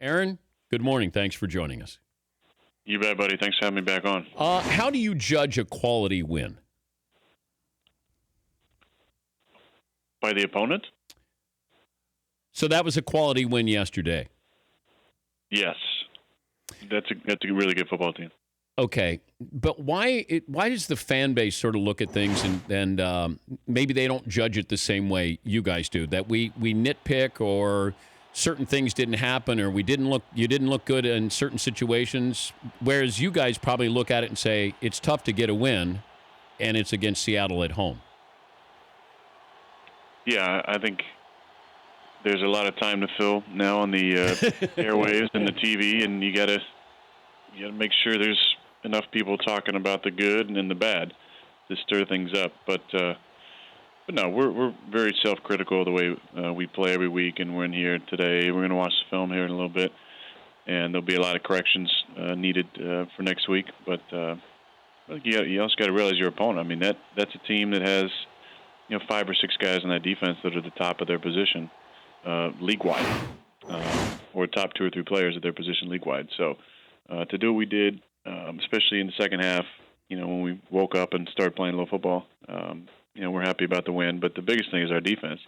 Aaron, good morning. Thanks for joining us. You bet, buddy. Thanks for having me back on. How do you judge a quality win? By the opponent? So that was a quality win yesterday. Yes. That's a really good football team. Okay, but why does the fan base sort of look at things and maybe they don't judge it the same way you guys do? That we nitpick or certain things didn't happen or you didn't look good in certain situations, whereas you guys probably look at it and say it's tough to get a win, and it's against Seattle at home. Yeah, I think there's a lot of time to fill now on the airwaves and the TV, and you gotta make sure there's enough people talking about the good and then the bad to stir things up. But no, we're very self-critical of the way we play every week, and we're in here today. We're going to watch the film here in a little bit, and there'll be a lot of corrections needed for next week. But you also got to realize your opponent. I mean, that's a team that has 5 or 6 guys on that defense that are the top of their position league-wide, or top 2 or 3 players at their position league-wide. So to do what we did, especially in the second half, when we woke up and started playing a little football, we're happy about the win. But the biggest thing is our defense.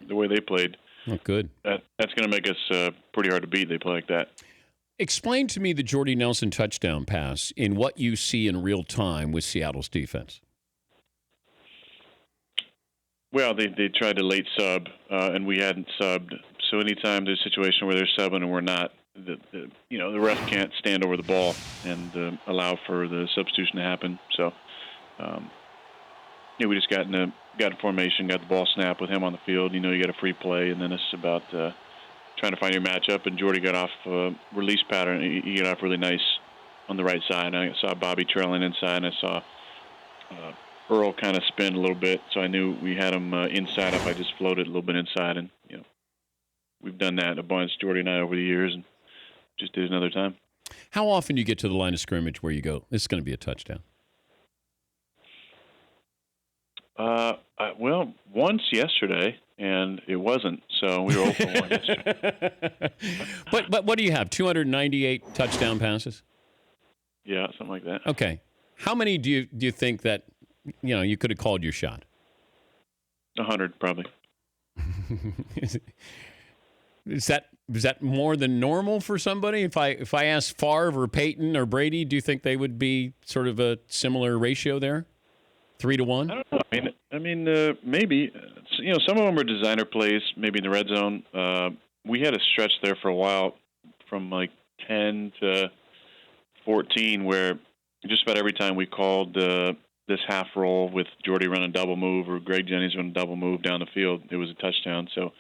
The way they played. Oh, good. That's going to make us pretty hard to beat. They play like that. Explain to me the Jordy Nelson touchdown pass in what you see in real time with Seattle's defense. Well, they tried to late sub, and we hadn't subbed. So anytime there's a situation where they're subbing and we're not, the ref can't stand over the ball and allow for the substitution to happen. So, we just got in formation, got the ball snapped with him on the field. You got a free play, and then it's about trying to find your matchup. And Jordy got off release pattern. He got off really nice on the right side. I saw Bobby trailing inside, and I saw Earl kind of spin a little bit. So I knew we had him inside if I just floated a little bit inside. And, we've done that a bunch, Jordy and I, over the years, and just did it another time. How often do you get to the line of scrimmage where you go, this is going to be a touchdown? Well, once yesterday, and it wasn't, so we were 0 for 1 yesterday. But what do you have, 298 touchdown passes? Yeah, something like that. Okay. How many do you think that, you could have called your shot? 100, probably. Is that more than normal for somebody? If I asked Favre or Peyton or Brady, do you think they would be sort of a similar ratio there, 3 to 1? I don't know. I mean, maybe. Some of them are designer plays, maybe in the red zone. We had a stretch there for a while, from like 10 to 14, where just about every time we called this half roll with Jordy running double move or Greg Jennings running double move down the field, it was a touchdown. So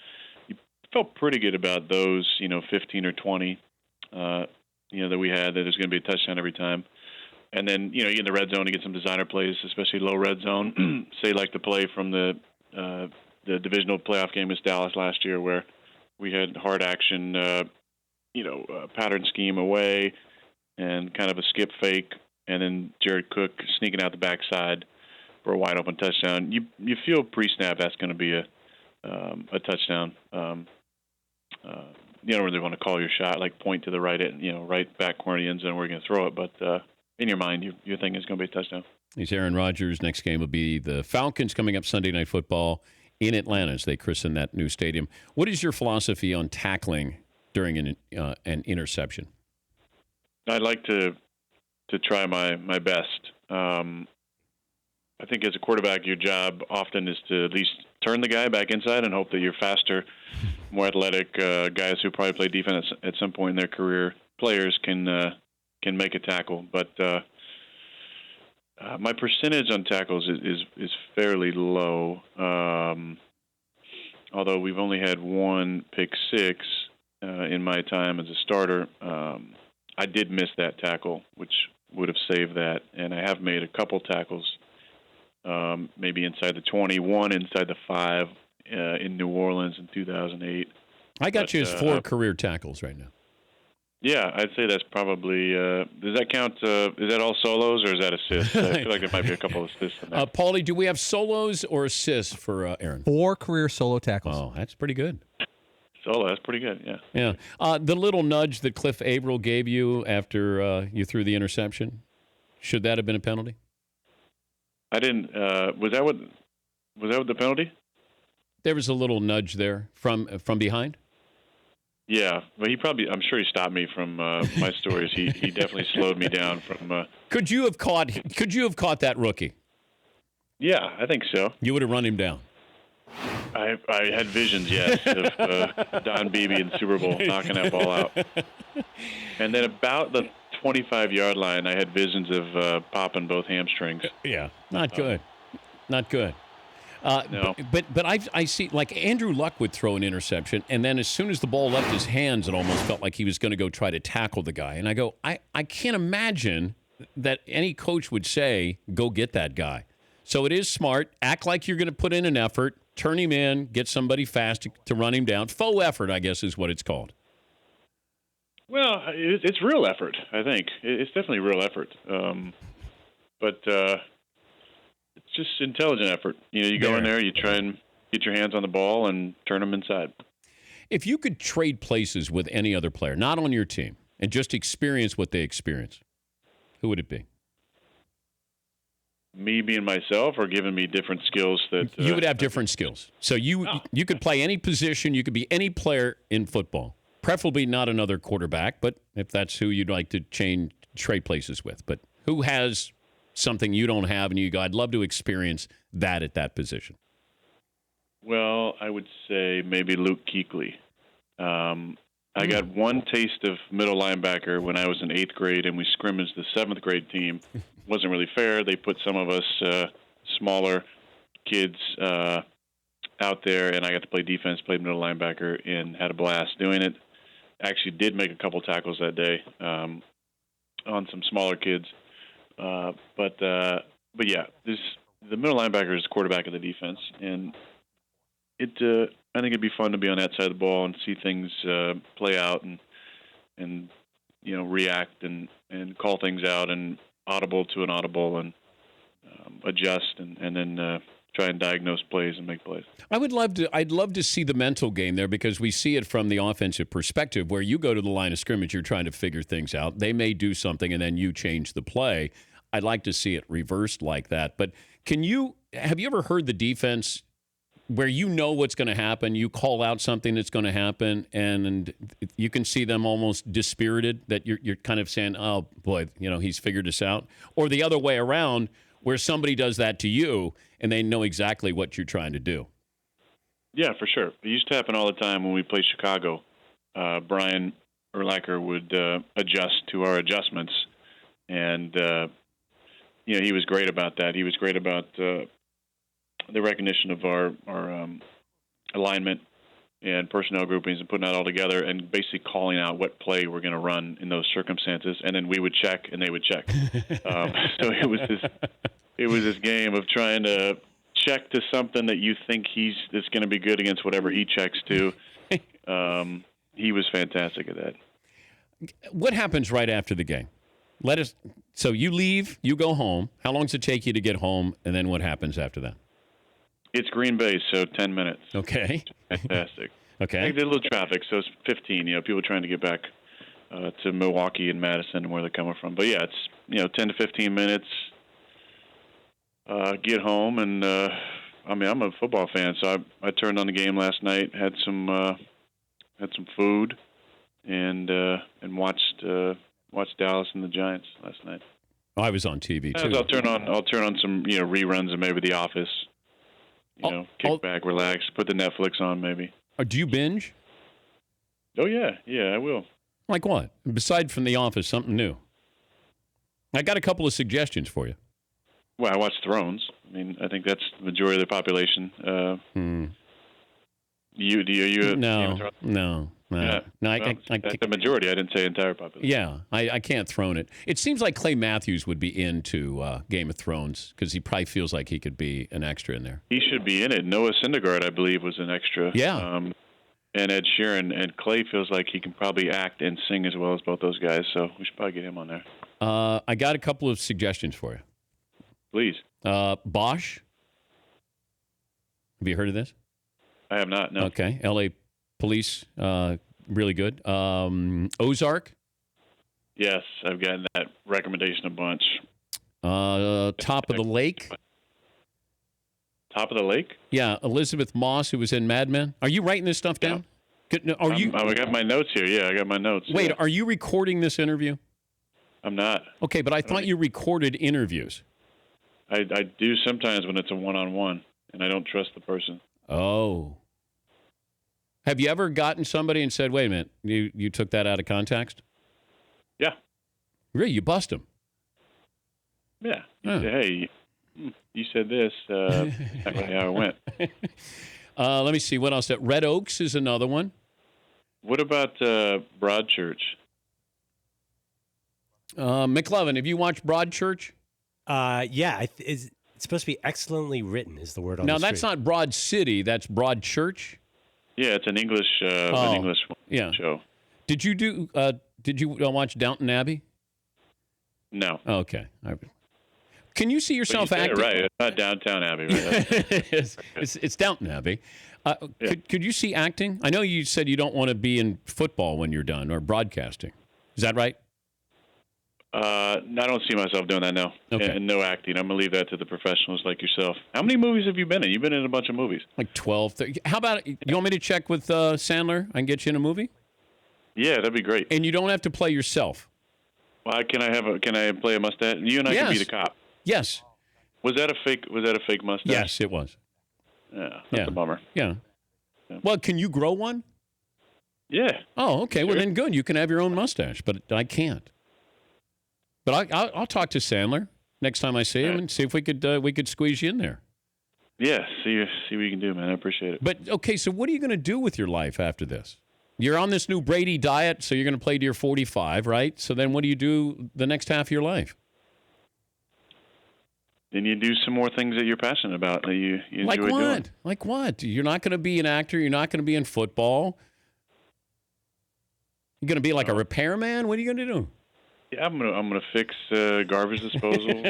felt pretty good about those, 15 or 20, that we had, that there's going to be a touchdown every time. And then, in the red zone, you get some designer plays, especially low red zone. Say like the play from the divisional playoff game with Dallas last year, where we had hard action, pattern scheme away and kind of a skip fake, and then Jared Cook sneaking out the backside for a wide open touchdown. You feel pre-snap that's going to be a touchdown. You don't really want to call your shot, like point to the right back corner of the end zone where you're going to throw it. But in your mind, you're thinking it's going to be a touchdown. He's Aaron Rodgers. Next game will be the Falcons coming up Sunday Night Football in Atlanta as they christen that new stadium. What is your philosophy on tackling during an interception? I'd like to try my best. I think as a quarterback, your job often is to at least turn the guy back inside and hope that your faster, more athletic guys who probably play defense at some point in their career, players can make a tackle. But my percentage on tackles is fairly low. Although we've only had 1 pick six in my time as a starter, I did miss that tackle, which would have saved that. And I have made a couple tackles, maybe inside the 21, inside the 5 in New Orleans in 2008. I got you as 4 career tackles right now. Yeah, I'd say that's probably does that count? Is that all solos or is that assists? I feel like there might be a couple of assists in there. Paulie, do we have solos or assists for Aaron? 4 career solo tackles. Oh, that's pretty good. solo. That's pretty good. Yeah. Yeah. The little nudge that Cliff Averill gave you after you threw the interception, should that have been a penalty? I didn't. Was that what the penalty? There was a little nudge there from behind. Yeah, but I'm sure he stopped me from my stories. He definitely slowed me down from. Could you have caught that rookie? Yeah, I think so. You would have run him down. I had visions, yes, of Don Beebe in the Super Bowl knocking that ball out. And then about the 25-yard line, I had visions of popping both hamstrings. Yeah, not good. Not good. No. But I see, like, Andrew Luck would throw an interception, and then as soon as the ball left his hands, it almost felt like he was going to go try to tackle the guy. And I go, I can't imagine that any coach would say, go get that guy. So it is smart. Act like you're going to put in an effort. Turn him in. Get somebody fast to run him down. Faux effort, I guess, is what it's called. Well, it's real effort, I think. It's definitely real effort. But it's just intelligent effort. You go in there, you try and get your hands on the ball and turn them inside. If you could trade places with any other player, not on your team, and just experience what they experience, who would it be? Me being myself, or giving me different skills that you would have different skills. So you could play any position. You could be any player in football, preferably not another quarterback, but if that's who you'd like to trade places with. But who has something you don't have, and you go, I'd love to experience that at that position? Well, I would say maybe Luke Kuechly. I got one taste of middle linebacker when I was in 8th grade, and we scrimmaged the 7th grade team. Wasn't really fair. They put some of us smaller kids out there, and I got to play defense, played middle linebacker, and had a blast doing it. Actually did make a couple tackles that day on some smaller kids. But yeah, the middle linebacker is the quarterback of the defense, and I think it'd be fun to be on that side of the ball and see things play out and react and call things out and audible to an audible and adjust and then try and diagnose plays and make plays. I'd love to see the mental game there, because we see it from the offensive perspective where you go to the line of scrimmage, you're trying to figure things out. They may do something and then you change the play. I'd like to see it reversed like that. But have you ever heard the defense where you know what's going to happen, you call out something that's going to happen, and you can see them almost dispirited, that you're kind of saying, oh, boy, he's figured us out? Or the other way around, where somebody does that to you, and they know exactly what you're trying to do? Yeah, for sure. It used to happen all the time when we played Chicago. Brian Urlacher would adjust to our adjustments, and he was great about that. He was great about the recognition of our alignment and personnel groupings and putting that all together and basically calling out what play we're going to run in those circumstances, and then we would check and they would check. So it was this game of trying to check to something that you think that's going to be good against whatever he checks to. He was fantastic at that. What happens right after the game? So you leave, you go home. How long does it take you to get home, and then what happens after that? It's Green Bay, so 10 minutes. Okay. Fantastic. Okay. I did a little traffic, so it's 15. People trying to get back to Milwaukee and Madison and where they're coming from. But yeah, it's 10 to 15 minutes. Get home, and I'm a football fan, so I turned on the game last night, had some food, and watched Dallas and the Giants last night. I was on TV too. I'll turn on some reruns of maybe The Office. Kick back, relax, put the Netflix on maybe. Do you binge? Oh, yeah, I will. Like what? Beside from The Office, something new. I got a couple of suggestions for you. Well, I watch Thrones. I think that's the majority of the population. You? No. Yeah. No, that's the majority. I didn't say entire population. Yeah, I can't throne it. It seems like Clay Matthews would be into Game of Thrones because he probably feels like he could be an extra in there. He should be in it. Noah Syndergaard, I believe, was an extra. Yeah. And Ed Sheeran. And Clay feels like he can probably act and sing as well as both those guys, so we should probably get him on there. I got a couple of suggestions for you. Please. Bosch. Have you heard of this? I have not, no. Okay. L.A. Police, really good. Ozark. Yes, I've gotten that recommendation a bunch. Top of the Lake. Top of the Lake? Yeah, Elizabeth Moss, who was in Mad Men. Are you writing this stuff down? Are you? I got my notes here. Yeah, I got my notes. Wait, yeah. Are you recording this interview? I'm not. Okay, but I thought you recorded interviews. I do sometimes when it's a one-on-one, and I don't trust the person. Oh. Have you ever gotten somebody and said, wait a minute, you took that out of context? Yeah. Really? You bust them? Yeah. You say, hey, you said this. That's how it went. Let me see. What else? Red Oaks is another one. What about Broadchurch? McLovin, have you watched Broadchurch? Yeah. It's supposed to be excellently written is the word on the Now, that's screen. not Broad City. That's Broadchurch. Yeah, it's an English show. Did you watch Downton Abbey? No. Okay. Can you see yourself But you said acting? it right. It's not Downtown Abbey, right? it's Downton Abbey. Could you see acting? I know you said you don't want to be in football when you're done or broadcasting. Is that right? I don't see myself doing that, no. Okay. And no acting. I'm going to leave that to the professionals like yourself. How many movies have you been in? You've been in a bunch of movies. Like 12, 30. How about, you want me to check with Sandler? I can get you in a movie? Yeah, that'd be great. And you don't have to play yourself. Well, can I play a mustache? You and I can be the cop. Yes. Was that a fake mustache? Yes, it was. Yeah, that's a bummer. Yeah. Well, can you grow one? Yeah. Oh, okay. Sure. Well, then good. You can have your own mustache, but I can't. But I'll talk to Sandler next time I see him and see if we could squeeze you in there. Yeah, see what you can do, man. I appreciate it. But, okay, so what are you going to do with your life after this? You're on this new Brady diet, so you're going to play to your 45, right? So then what do you do the next half of your life? Then you do some more things that you're passionate about that you enjoy doing. Like what? You're not going to be an actor. You're not going to be in football. You're going to be like a repairman? What are you going to do? Yeah, I'm gonna fix garbage disposal.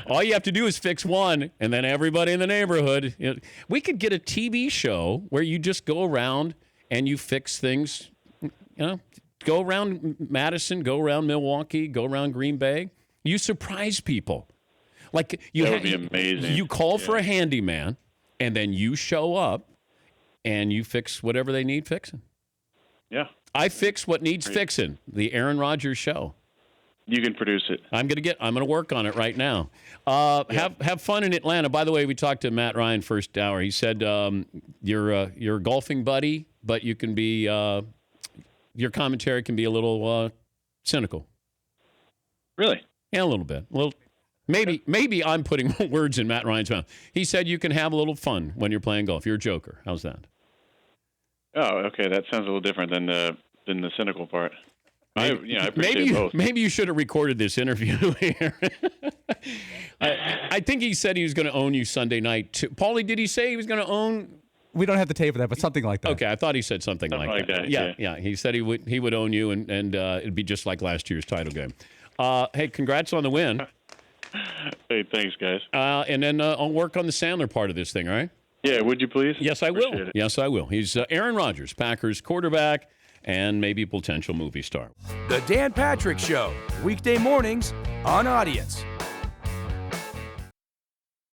All you have to do is fix one, and then everybody in the neighborhood. We could get a TV show where you just go around and you fix things. Go around Madison, go around Milwaukee, go around Green Bay. You surprise people. Like that would be amazing. You call for a handyman, and then you show up, and you fix whatever they need fixing. Yeah. I fix what needs fixing. The Aaron Rodgers Show. You can produce it. I'm gonna work on it right now. Have fun in Atlanta. By the way, we talked to Matt Ryan first hour. He said you're a golfing buddy, but you can be your commentary can be a little cynical. Really? Yeah, a little bit. Maybe I'm putting words in Matt Ryan's mouth. He said you can have a little fun when you're playing golf. You're a joker. How's that? Oh, okay. That sounds a little different than the cynical part. I appreciate both. Maybe you should have recorded this interview here. I think he said he was going to own you Sunday night too. Paulie, did he say he was going to own? We don't have the tape of that, but something like that. Okay, I thought he said something like that. Yeah. He said he would own you, and it'd be just like last year's title game. Hey, congrats on the win. Hey, thanks, guys. And then I'll work on the Sandler part of this thing, all right? Yeah, would you please? Yes, I will. Yes, I will. He's Aaron Rodgers, Packers quarterback, and maybe potential movie star. The Dan Patrick Show, weekday mornings on Audience.